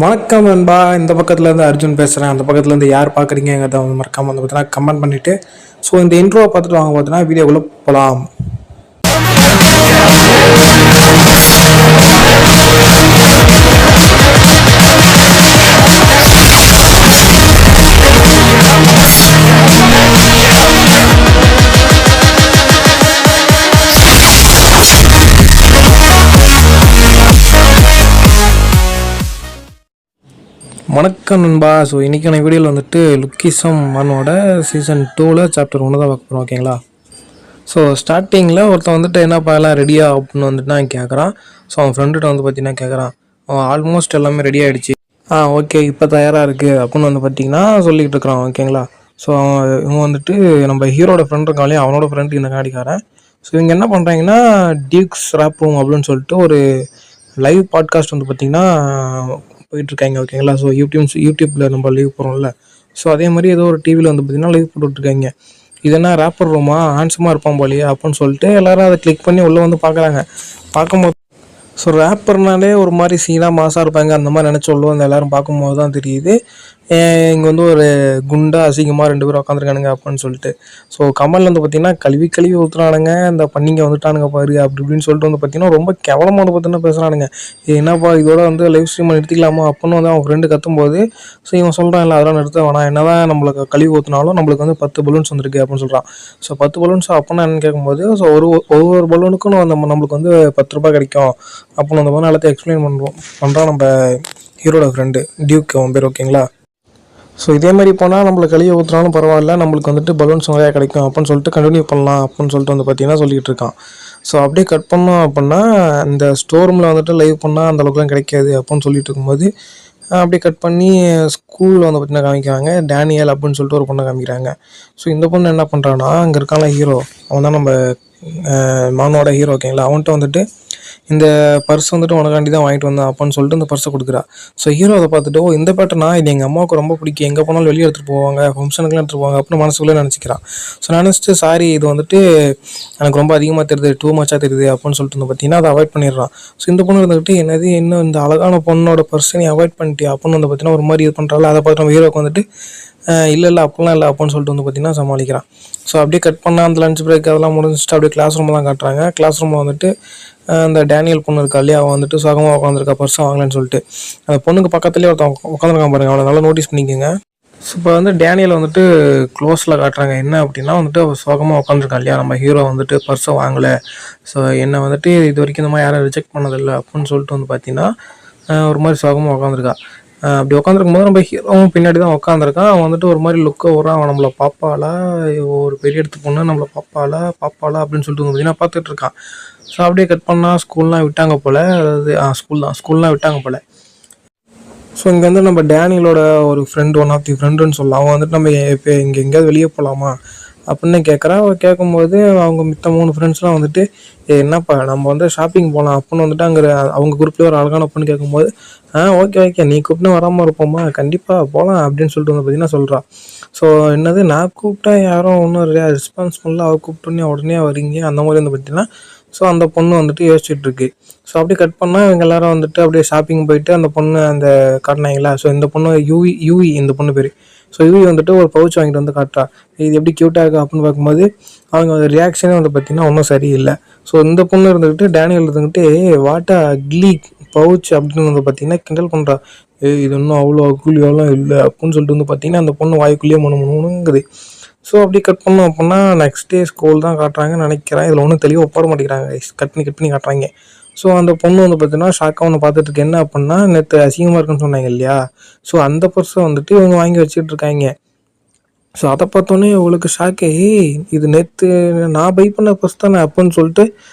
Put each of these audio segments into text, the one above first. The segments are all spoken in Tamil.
வணக்கம் நண்பா. இந்த பக்கத்துலேருந்து அர்ஜுன் பேசுகிறேன். அந்த பக்கத்துலேருந்து யார் பார்க்குறீங்கிறத வந்து மறக்காமல் வந்து பார்த்தீங்கன்னா கமெண்ட் பண்ணிவிட்டு ஸோ இந்த இன்ட்ரோவை பார்த்துட்டு வாங்க பார்த்தீங்கன்னா வீடியோக்குள்ளே போகலாம். வணக்கம் நண்பா. ஸோ இன்றைக்கான வீடியோவில் வந்துட்டு லுக்கிசம் ஒன்னோட சீசன் 2ல் சாப்டர் 1 தான் பார்க்க போகிறோம். ஓகேங்களா? ஸோ ஸ்டார்டிங்கில் ஒருத்தன் வந்துட்டு என்னப்பா எல்லாம் ரெடியா அப்படின்னு வந்துட்டு நான் கேட்குறான். ஸோ அவன் ஃப்ரெண்டுகிட்ட வந்து பார்த்தீங்கன்னா கேட்குறான், அவன் ஆல்மோஸ்ட் எல்லாமே ரெடி ஆகிடுச்சு, ஓகே இப்போ தயாராக இருக்குது அப்படின்னு வந்து பார்த்தீங்கன்னா சொல்லிகிட்டு இருக்கிறான். ஓகேங்களா? ஸோ இவன் வந்துட்டு நம்ம ஹீரோட ஃப்ரெண்ட் இருக்காங்களே, அவனோட ஃப்ரெண்டு இந்த காடிக்காரன். ஸோ இவங்க என்ன பண்ணுறாங்கன்னா டியூக்ஸ் ரேப் ரூம் அப்படின்னு சொல்லிட்டு ஒரு லைவ் பாட்காஸ்ட் வந்து பார்த்திங்கன்னா போயிட்டுருக்காங்க. ஓகேங்களா? ஸோ யூடியூப்பில் நம்ம லைவ் போகிறோம்ல, ஸோ அதே மாதிரி ஏதோ ஒரு டிவியில் வந்து பார்த்திங்கன்னா லைவ் போட்டுட்ருக்காங்க. இது என்ன ரேப்பர் ரூமா, ஹேண்ட்ஸமாக இருப்பான் போலியே அப்படின்னு சொல்லிட்டு எல்லோரும் அதை கிளிக் பண்ணி உள்ளே வந்து பார்க்குறாங்க. பார்க்கும்போது ஸோ ரேப்பர்னாலே ஒரு மாதிரி சீனாக மாசாக இருப்பாங்க, அந்த மாதிரி நினச்சி உள்ள வந்து எல்லோரும் பார்க்கும்போது தான் தெரியுது இங்கே வந்து ஒரு குண்டா அசிங்கமாக 2 பேரும் உட்காந்துருக்கானுங்க அப்படின்னு சொல்லிட்டு. ஸோ கமல் வந்து பார்த்திங்கன்னா கழுவி ஊற்றுறானுங்க, இந்த பண்ணிங்க வந்துட்டானுங்க பாரு அப்படி இப்படின்னு சொல்லிட்டு வந்து பார்த்திங்கன்னா ரொம்ப கேவலமாக வந்து பார்த்திங்கன்னா பேசுகிறானுங்க. என்னப்பா இதோட வந்து லைவ் ஸ்ட்ரீமை நிறுத்திக்கலாமா அப்படின்னு வந்து அவன் ஃப்ரெண்டு கத்தும்போது ஸோ இவன் சொல்கிறான், இல்லை அதெல்லாம் நிறுத்த வேணாம், என்ன தான் நம்மளுக்கு கழுவி ஊற்றினாலும் நம்மளுக்கு வந்து 10 பலூன்ஸ் வந்துருக்கு அப்படின்னு சொல்கிறான். ஸோ 10 பலூன்ஸ் அப்படின்னா என்னன்னு கேட்கும்போது ஸோ ஒவ்வொரு பலூனுக்கும் நம்மளுக்கு வந்து 10 ரூபாய் கிடைக்கும் அப்படின்னு அந்த மாதிரி எல்லாத்தையும் எக்ஸ்பிளைன் பண்ணுறான் நம்ம ஹீரோட ஃப்ரெண்டு டியூக் அவன் பேர். ஓகேங்களா? ஸோ இதே மாதிரி போனால் நம்மளுக்கு கழியை ஊற்றுனாலும் பரவாயில்ல, நம்மளுக்கு வந்துட்டு பலூன்ஸ் நிறையா கிடைக்கும் அப்படின்னு சொல்லிட்டு கண்டினியூ பண்ணலாம் அப்படின்னு சொல்லிட்டு வந்து பார்த்தீங்கன்னா சொல்லிகிட்டு இருக்கான். ஸோ அப்படியே கட் பண்ணோம் அப்படின்னா இந்த ஸ்டோர் ரூமில் வந்துட்டு லைவ் பண்ணால் அந்தளவுக்குலாம் கிடைக்காது அப்படின்னு சொல்லிட்டு இருக்கும்போது அப்படியே கட் பண்ணி ஸ்கூலில் வந்து பார்த்தீங்கன்னா காமிக்கிறாங்க. டேனியல் அப்படின்னு சொல்லிட்டு ஒரு பொண்ணை காமிக்கிறாங்க. ஸோ இந்த பொண்ணு என்ன பண்ணுறான்னா, அங்கே இருக்கான ஹீரோ, அவன் தான் நம்ம மானோட ஹீரோ. ஓகேங்களா? அவன்கிட்ட வந்துட்டு இந்த பர்ஸ் வந்துட்டு உனக்காண்டி தான் வாங்கிட்டு வந்தேன் அப்படின்னு சொல்லிட்டு இந்த பர்ஸை கொடுக்குறா. ஸோ ஹீரோ அதை பார்த்துட்டு, இந்த பேட்டர்னா இது எங்கள் அம்மாவுக்கு ரொம்ப பிடிக்கும், எங்கே போனாலும் வெளியே எடுத்துகிட்டு போவாங்க, ஃபங்க்ஷனுக்குலாம் எடுத்துகிட்டு போவாங்க அப்படின்னு மனசுக்குள்ளே நினச்சிக்கிறான். ஸோ நினச்சிட்டு சாரி இது வந்துட்டு எனக்கு ரொம்ப அதிகமாக தெரியுது, டூ மச்சாக தெரியுது அப்படின்னு சொல்லிட்டு வந்து பார்த்தீங்கன்னா அதை அவாய்ட் பண்ணிடுறான். ஸோ இந்த பொண்ணு இருந்துக்கிட்டு என்னது இன்னும் இந்த அழகான பொண்ணோட பர்ஸை நீ அவாய்ட் பண்ணிட்டியா அப்படின்னு வந்து பார்த்தீங்கன்னா ஒரு மாதிரி இது பண்ணுறாள். அதை பார்த்து நம்ம ஹீரோக்கு வந்துட்டு இல்லை அப்படிலாம் இல்லை அப்படின்னு சொல்லிட்டு வந்து பார்த்தீங்கன்னா சமாளிக்கிறான். ஸோ அப்படியே கட் பண்ணால் அந்த லஞ்ச் பிரேக் அதெல்லாம் முடிஞ்சிட்டு அப்படியே கிளாஸ் ரூமில் தான் காட்டுறாங்க. கிளாஸ் ரூமில் வந்துட்டு அந்த டேனியல் பொண்ணு இருக்கா இல்லையா, அவன் வந்துட்டு சகமாக உட்காந்துருக்கா பர்ஸை வாங்கலான்னு சொல்லிட்டு. அந்த பொண்ணுக்கு பக்கத்துலேயே ஒருத்தன் உட்காந்துருக்கான் பாருங்க, அவனை நல்லா நோட்டீஸ் பண்ணிக்கோங்க. ஸோ இப்போ வந்து டேனியல் வந்துட்டு க்ளோஸில் காட்டுறாங்க. என்ன அப்படின்னா வந்துட்டு அவள் சோகமாக உட்காந்துருக்கான் இல்லையா, நம்ம ஹீரோ வந்துட்டு பர்ஸை வாங்கலை, ஸோ என்னை வந்துட்டு இது வரைக்கும் இந்த மாதிரி யாரும் ரிஜெக்ட் பண்ணதில்லை அப்படின்னு சொல்லிட்டு வந்து பார்த்தீங்கன்னா ஒரு மாதிரி சோகமாக உட்காந்துருக்கா. அப்படி உட்காந்துருக்கும் போது நம்ம ஹீரோவும் பின்னாடி தான் உட்காந்துருக்கான். அவன் வந்துட்டு ஒரு மாதிரி லுக்கை வரான், அவன் நம்மளை பார்ப்பாளா, ஒரு பெரிய இடத்து பொண்ணு நம்மளை பார்ப்பாளா அப்படின்னு சொல்லிட்டு வந்து பார்த்தீங்கன்னா பார்த்துட்டு இருக்கான். ஸோ அப்படியே கட் பண்ணால் ஸ்கூல்லாம் விட்டாங்க போல், அதாவது ஸ்கூல்லாம் விட்டாங்க போல். ஸோ இங்கே வந்து நம்ம டேனியலோட ஒரு ஃப்ரெண்டு, ஒன் ஆஃப் தி ஃப்ரெண்டுன்னு சொல்லலாம். அவன் வந்துட்டு நம்ம இப்போ இங்கே எங்கேயாவது வெளியே போகலாமா அப்படின்னு கேட்குறான். அவள் கேட்கும்போது அவங்க மித்த 3 ஃப்ரெண்ட்ஸ்லாம் வந்துட்டு என்னப்பா நம்ம வந்து ஷாப்பிங் போகலாம் அப்படின்னு வந்துட்டு அங்கே அவங்க குரூப்லேயே ஒரு அழகான பொண்ணு கேட்கும்போது ஓகே நீ கூப்பிட்டு வராமல் இருப்போமா, கண்டிப்பாக போகலாம் அப்படின்னு சொல்லிட்டு வந்து பார்த்தீங்கன்னா சொல்கிறான். ஸோ என்னது நான் கூப்பிட்டா யாரும் ஒன்றும் ரெஸ்பான்ஸ் பண்ணல, அவள் கூப்பிட்டோன்னே உடனே வரீங்க அந்த மாதிரி வந்து பார்த்தீங்கன்னா ஸோ அந்த பொண்ணு வந்துட்டு யோசிச்சுட்டு இருக்கு. ஸோ அப்படியே கட் பண்ணால் இவங்க எல்லாரும் வந்துட்டு அப்படியே ஷாப்பிங் போயிட்டு அந்த பொண்ணு அந்த காட்டினாங்களா. ஸோ இந்த பொண்ணு யூவி இந்த பொண்ணு பேர். ஸோ யூவி வந்துட்டு ஒரு பவுச் வாங்கிட்டு வந்து காட்டுறா. இது எப்படி க்யூட்டாக இருக்குது அப்படின்னு பார்க்கும்போது அவங்க ரியாக்ஷனே வந்து பார்த்திங்கன்னா ஒன்றும் சரியில்லை. ஸோ இந்த பொண்ணு இருந்துக்கிட்டு டேனியல் இருந்துக்கிட்டு வாட்டா அக்லி பவுச் அப்படின்னு வந்து பார்த்திங்கன்னா கிண்டல் பண்ணுறா. இது இன்னும் அவ்வளோ அகுலியாலாம் இல்லை அப்படின்னு சொல்லிட்டு வந்து பார்த்திங்கன்னா அந்த பொண்ணு வாய்க்குள்ளேயே முணுங்குது. ஸோ அப்படி கட் பண்ணோம் அப்படின்னா நெக்ஸ்ட் டே ஸ்கூல் தான் காட்டுறாங்கன்னு நினைக்கிறேன். இதில் ஒன்றும் தெளிவாக போட மாட்டேங்கிறாங்க, கட் பண்ணி காட்டுறாங்க. ஸோ அந்த பொண்ணு வந்து பார்த்தீங்கன்னா ஷாக்காக ஒன்று பார்த்துட்டு இருக்கு. என்ன அப்படின்னா நேற்று அசிங்கமாக இருக்குன்னு சொன்னாங்க இல்லையா, ஸோ அந்த பர்ஸை வந்துட்டு இவங்க வாங்கி வச்சுட்டு இருக்காங்க. ஸோ அதை பார்த்தோன்னே இவங்களுக்கு ஷாக்கே, இது நேற்று நான் பை பண்ண பர்ஸ் தானே அப்படின்னு சொல்லிட்டு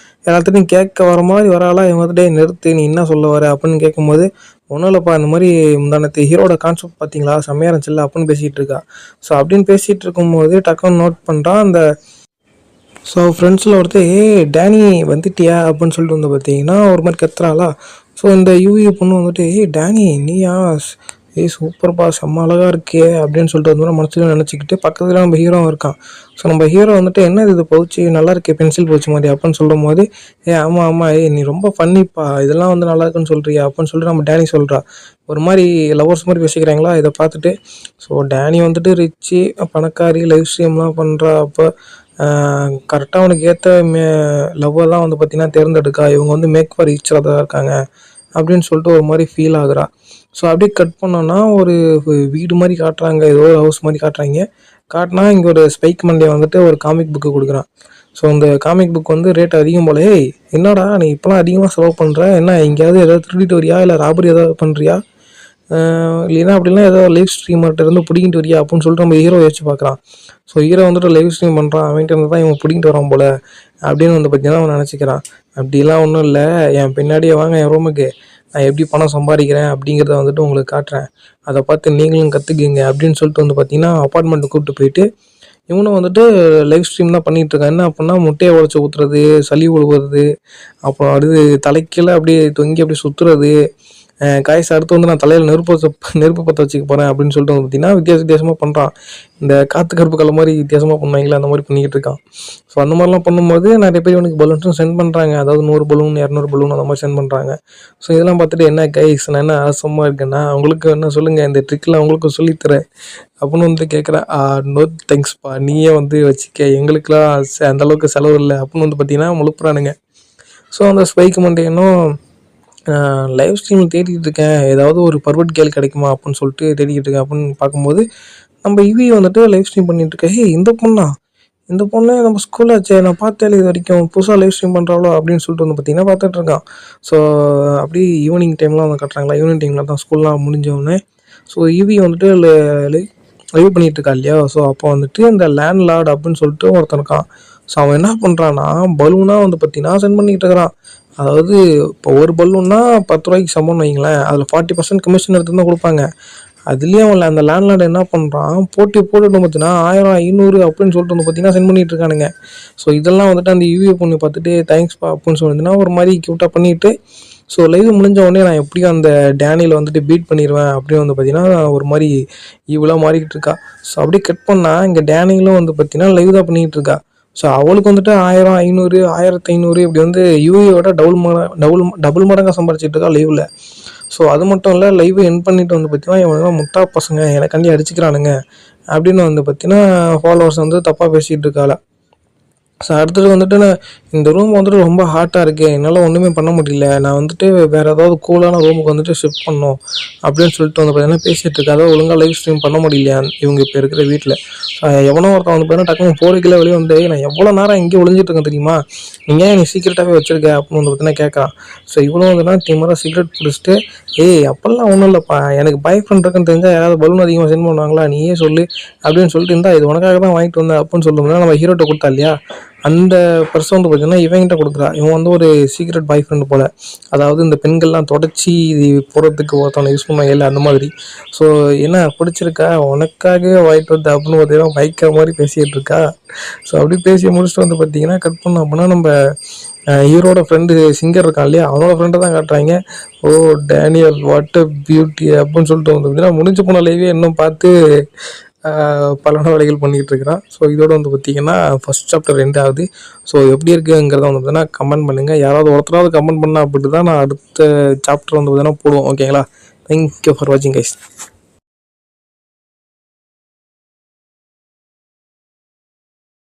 எல்லாத்துட்டையும் கேட்க வர மாதிரி வராளா. இவங்க வந்துட்டு நிறுத்து நீ என்ன சொல்ல வர அப்படின்னு கேட்கும்போது ஒன்றும் இல்லைப்பா, இந்த மாதிரி முந்தானத்து ஹீரோட கான்செப்ட் பார்த்தீங்களா செம்மையாக இருந்துச்சுல்ல அப்படின்னு பேசிகிட்டு இருக்கா. ஸோ அப்படின்னு பேசிகிட்டு இருக்கும்போது டக்குன்னு நோட் பண்ணுறான் அந்த ஸோ ஃப்ரெண்ட்ஸில் ஒருத்தர் டேனி வந்துட்டியா அப்படின்னு சொல்லிட்டு வந்து பார்த்தீங்கன்னா ஒரு மாதிரி கத்துறாளா. ஸோ இந்த யூவி பொண்ணு வந்துட்டு டேனி நீயா ஏய் சூப்பர்ப்பா செம்ம அழகாக இருக்கே அப்படின்னு சொல்லிட்டு வந்து மனசுல நினச்சிக்கிட்டு பக்கத்தில் நம்ம ஹீரோவும் இருக்கான். ஸோ நம்ம ஹீரோ வந்துட்டு என்ன இது பவுச்சு நல்லா இருக்கே பென்சில் பவுச்சு மாதிரி அப்படின்னு சொல்லும் போது, ஆமாம் ஆமாம் நீ ரொம்ப ஃபன்னிப்பா இதெல்லாம் வந்து நல்லா இருக்குன்னு சொல்கிறியா அப்படின்னு சொல்லிட்டு நம்ம டேனி சொல்கிறா. ஒரு மாதிரி லவர்ஸ் மாதிரி பேசிக்கிறாங்களா இதை பார்த்துட்டு. ஸோ டேனி வந்துட்டு ரிச்சு பணக்காரி லைவ் ஸ்ட்ரீம்லாம் பண்ணுறா. அப்போ கரெக்டாக அவனுக்கு ஏற்ற லவ்வை தான் வந்து பார்த்திங்கன்னா தேர்ந்தெடுக்கா. இவங்க வந்து மேக் ஃபார் ஈச் அதராக இருக்காங்க அப்படின்னு சொல்லிட்டு ஒரு மாதிரி ஃபீல் ஆகுறா. ஸோ அப்படியே கட் பண்ணோன்னா ஒரு வீடு மாதிரி காட்டுறாங்க, ஏதோ ஒரு ஹவுஸ் மாதிரி காட்டுறாங்க. காட்டினா இங்கே ஒரு ஸ்பைக் மண்டே வந்துட்டு ஒரு காமிக் புக்கு கொடுக்குறான். ஸோ அந்த காமிக் புக் வந்து ரேட் அதிகம் போல. ஏய் என்னடா நீ இப்போலாம் அதிகமாக செலவு பண்ணுற, என்ன எங்கேயாவது ஏதாவது திருடிட்டு வரியா இல்லை ராபரி ஏதாவது பண்ணுறியா, இல்லைன்னா அப்படிலாம் ஏதோ லைவ் ஸ்ட்ரீமர்கிட்ட இருந்து பிடிங்கிட்டு வரியா அப்படின்னு சொல்லிட்டு நம்ம ஹீரோ யோசிச்சு பார்க்குறான். ஸோ ஹீரோ வந்துட்டு லைவ் ஸ்ட்ரீம் பண்ணுறான், அவன்கிட்ட இருந்து தான் இவன் பிடிங்கிட்டு வரான் போல அப்படின்னு வந்து பார்த்தீங்கன்னா அவன் நினச்சிக்கிறான். அப்படிலாம் ஒன்றும் இல்லை, என் பின்னாடியே வாங்க என் ரூமுக்கு, நான் எப்படி பணம் சம்பாதிக்கிறேன் அப்படிங்கிறத வந்துட்டு உங்களுக்கு காட்டுறேன், அதை பார்த்து நீங்களும் கற்றுக்குங்க அப்படின்னு சொல்லிட்டு வந்து பார்த்தீங்கன்னா அப்பார்ட்மெண்ட்டு கூப்பிட்டு போயிட்டு இவனும் வந்துட்டு லைவ் ஸ்ட்ரீம் தான் பண்ணிகிட்டு இருக்கான். என்ன அப்படின்னா முட்டையை உடச்சி ஊற்றுறது, சளி உழுவுறது, அப்புறம் அடுத்து தலைக்கீழே அப்படியே தொங்கி அப்படியே சுற்றுறது, காய்ஸ் அடுத்து வந்து நான் தலையில் நெருப்பு பற்ற வச்சுக்க போகிறேன் அப்படின்னு சொல்லிட்டு வந்து பார்த்தீங்கன்னா வித்தியாசமாக பண்ணுறான். இந்த காற்று கருப்பு கலை மாதிரி வித்தியாசமாக பண்ணுவாங்களே அந்த மாதிரி பண்ணிக்கிட்டு இருக்கான். ஸோ அந்த மாதிரிலாம் பண்ணும்போது நிறைய பேர் இவனுக்கு பலூன்ஸும் சென்ட் பண்ணுறாங்க. அதாவது 100 பலூன் 200 பலூன் அந்த மாதிரி சென்ட் பண்ணுறாங்க. ஸோ இதெல்லாம் பார்த்துட்டு என்ன கைஸ் நான் என்ன ஆசமாக இருக்கேன்னா உங்களுக்கு என்ன சொல்லுங்கள், இந்த ட்ரிக்கில் உங்களுக்கும் சொல்லித்தரேன் அப்படின்னு வந்து கேட்குறேன். நோ தேங்க்ஸ்ப்பா, நீயே வந்து வச்சுக்க, எங்களுக்கெலாம் அந்தளவுக்கு செலவு இல்லை அப்படின்னு வந்து பார்த்தீங்கன்னா முழுப்புறானுங்க. ஸோ அந்த ஸ்பைக் மண்டேனும் லைவ் ஸ்ட்ரீமில் தேடிக்கிட்டு இருக்கேன், ஏதாவது ஒரு பர்வர்ட் கேர்ள் கிடைக்குமா அப்படின்னு சொல்லிட்டு தேடிக்கிட்டு இருக்கேன். அப்படின்னு பார்க்கும்போது நம்ம இவி வந்துட்டு லைவ் ஸ்ட்ரீம் பண்ணிட்டு இருக்கேன். இந்த பொண்ணு நம்ம ஸ்கூலில் ஆச்சே, நான் பார்த்தேன் இது வரைக்கும் புதுசாக லைவ் ஸ்ட்ரீம் பண்ணுறாளோ அப்படின்னு சொல்லிட்டு வந்து பார்த்தீங்கன்னா பார்த்துட்டு இருக்கான். ஸோ அப்படி ஈவினிங் டைம்லாம் வந்து கட்டுறாங்களா, ஈவினிங் டைமில் தான் ஸ்கூல்லாம் முடிஞ்சவொடனே. ஸோ இவி வந்துட்டு லைவ் பண்ணிகிட்டு இருக்கா இல்லையா. ஸோ அப்போ வந்துட்டு இந்த லேண்ட் லார்ட் அப்படின்னு சொல்லிட்டு ஒருத்தன் இருக்கான். ஸோ அவன் என்ன பண்ணுறான்னா பலூனாக வந்து பார்த்தீங்கன்னா சென்ட் பண்ணிக்கிட்டு இருக்கிறான். அதாவது இப்போ ஒரு பலூன்னா 10 ரூபாய்க்கு சம்பளம் வைங்களேன், அதில் 40% கமிஷன் எடுத்து தான் கொடுப்பாங்க. அதுலேயும் அவன் அந்த லேண்ட்லார்டு என்ன பண்ணுறான், போட்டுட்டு பார்த்தீங்கன்னா 1000 500 அப்படின்னு சொல்லிட்டு வந்து பார்த்தீங்கன்னா சென்ட் பண்ணிட்டு இருக்கானுங்க. ஸோ இதெல்லாம் வந்துட்டு அந்த யூஏ பொண்ணு பார்த்துட்டு தேங்க்ஸ்ப்பா அப்படின்னு சொல்லிட்டுனா ஒரு மாதிரி க்யூட்டாக பண்ணிவிட்டு, ஸோ லைவ் முடிஞ்ச உடனே நான் எப்படியும் அந்த டேனியில் வந்துட்டு பீட் பண்ணிடுவேன் அப்படின்னு வந்து பார்த்தீங்கன்னா ஒரு மாதிரி இவ்வளோ மாறிக்கிட்டு இருக்கா. ஸோ அப்படியே கட் பண்ணால் இங்கே டேனியிலும் வந்து பார்த்தீங்கன்னா லைவ் தான் பண்ணிக்கிட்டு இருக்கா. ஸோ அவளுக்கு வந்துட்டு 1000 500 1500 இப்படி வந்து யூஏயோட டபுள் மடங்காக சம்பாரிச்சிட்டு இருக்கா லைவில். ஸோ அது மட்டும் இல்லை, லைவ் என் பண்ணிட்டு வந்து பார்த்தீங்கன்னா இவங்க முட்டா பசங்க எனக்காண்டி அடிச்சுக்கிறானுங்க அப்படின்னு வந்து பார்த்தீங்கன்னா ஃபாலோவர்ஸ் வந்து தப்பாக பேசிகிட்டு இருக்காள. ஸோ அடுத்தது வந்துட்டு நான் இந்த ரூம் வந்துட்டு ரொம்ப ஹாட்டாக இருக்குது, என்னால் ஒன்றுமே பண்ண முடியல, நான் வந்துட்டு வேறு ஏதாவது கூலான ரூமுக்கு வந்துட்டு ஷிஃப்ட் பண்ணணும் அப்படின்னு சொல்லிட்டு வந்து பார்த்தீங்கன்னா பேசிகிட்டு இருக்கா. அதாவது ஒழுங்காக லைவ் ஸ்ட்ரீம் பண்ண முடியலையா இவங்க இப்போ இருக்கிற வீட்டில். எவனோ ஒருத்தன் வந்து பார்த்தீங்கன்னா டக்குனு போகிறதுக்குள்ளே வெளியே வந்து நான் எவ்வளோ நேரம் இங்கே ஒளிஞ்சிட்டு இருக்கேன் தெரியுமா, நீங்கள் நீ சீக்கிரட்டாகவே வச்சுருக்க அப்படின்னு வந்து பார்த்தீங்கன்னா கேட்குறான். ஸோ இவ்வளோ வந்துன்னா திமுறை சிகரெட் பிடிச்சிட்டு அப்போல்லாம் ஒன்றும் இல்லைப்பா, எனக்கு பாய் ஃப்ரெண்ட் இருக்குன்னு தெரிஞ்சால் யாராவது பலூன் அதிகமாக சென்ட் பண்ணுவாங்களா, நீயே சொல்லு அப்படின்னு சொல்லிட்டு இருந்தால் இது உனக்காக தான் வாங்கிட்டு வந்தேன் அப்படின்னு சொல்லும்போது நம்ம ஹீரோட்ட கொடுத்தா இல்லையா, அந்த பர்சன் வந்து பார்த்தீங்கன்னா இவங்கிட்ட கொடுக்குறா. இவன் வந்து ஒரு சீக்ரெட் பாய் ஃப்ரெண்டு போல், அதாவது இந்த பெண்கள்லாம் தொடச்சி இது போகிறதுக்கு ஒருத்தவனை யூஸ் பண்ணுவாங்க இல்லை அந்த மாதிரி. ஸோ என்ன பிடிச்சிருக்கா உனக்காகவே வாங்கிட்டு வந்து அப்படின்னு பார்த்தீங்கன்னா பயக்கிற மாதிரி பேசிகிட்டு இருக்கா. ஸோ அப்படி பேசி முடிச்சுட்டு வந்து பார்த்தீங்கன்னா கட் பண்ணோம் அப்படின்னா நம்ம ஹீரோட ஃப்ரெண்டு சிங்கர் இருக்கான் இல்லையா, அவனோட ஃப்ரெண்டை தான் காட்டுறாங்க. ஓ டேனியல் வாட் அ பியூட்டி அப்படின்னு சொல்லிட்டு வந்து பார்த்தீங்கன்னா முடிஞ்சு போன லைவே இன்னும் பார்த்து பல வேலைகள் பண்ணிக்கிட்டு இருக்கிறான். ஸோ இதோட வந்து பார்த்திங்கன்னா ஃபஸ்ட் சாப்டர் 2 ஆகுது. ஸோ எப்படி இருக்குங்கிறத வந்து பார்த்தீங்கன்னா கமெண்ட் பண்ணுங்கள். யாராவது ஒருத்தராவது கமெண்ட் பண்ணால் அப்படி தான் நான் அடுத்த சாப்டர் வந்து பார்த்தீங்கன்னா போடுவோம். ஓகேங்களா, தேங்க்யூ ஃபார் வாட்சிங் கைஸ்.